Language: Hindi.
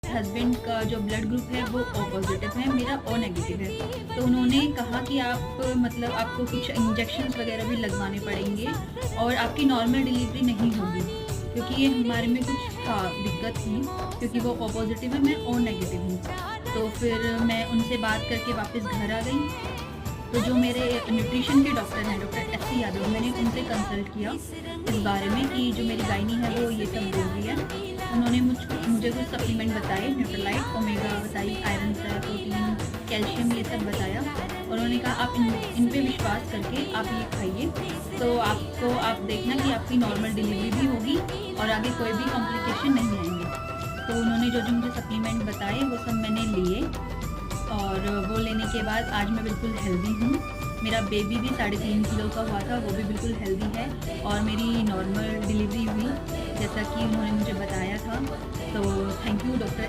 हस्बैंड का जो ब्लड ग्रुप है वो ओ पॉजिटिव है, मेरा ओ नेगेटिव है। तो उन्होंने कहा कि आप मतलब आपको कुछ इंजेक्शंस वगैरह भी लगवाने पड़ेंगे और आपकी नॉर्मल डिलीवरी नहीं होगी, क्योंकि ये हमारे में कुछ था, दिक्कत थी, क्योंकि वो ओ पॉजिटिव है, मैं ओ नेगेटिव हूँ। तो फिर मैं उनसे बात करके वापस घर आ गई। तो जो मेरे न्यूट्रिशन के डॉक्टर हैं, डॉक्टर एस.सी. यादव, मैंने उनसे कंसल्ट किया इस बारे में कि जो मेरी गायनी है वो ये सब बोल रही है। उन्होंने मुझे कुछ सप्लीमेंट बताए, न्यूट्रोलाइट, ओमेगा बताई, आयरन है, प्रोटीन, कैल्शियम, ये सब बताया। और उन्होंने कहा आप इन पे विश्वास करके आप ये खाइए, तो आप देखना कि आपकी नॉर्मल डिलीवरी भी होगी और आगे कोई भी कॉम्प्लिकेशन नहीं आएंगे। तो उन्होंने जो मुझे सप्लीमेंट बताए वो सब मैंने लिए और वो लेने के बाद आज मैं बिल्कुल हेल्दी हूँ। मेरा बेबी भी 3.5 किलो का हुआ था, वो भी बिल्कुल हेल्दी है और मेरी नॉर्मल डिलीवरी हुई जैसा कि उन्होंने मुझे बताया था। तो थैंक यू डॉक्टर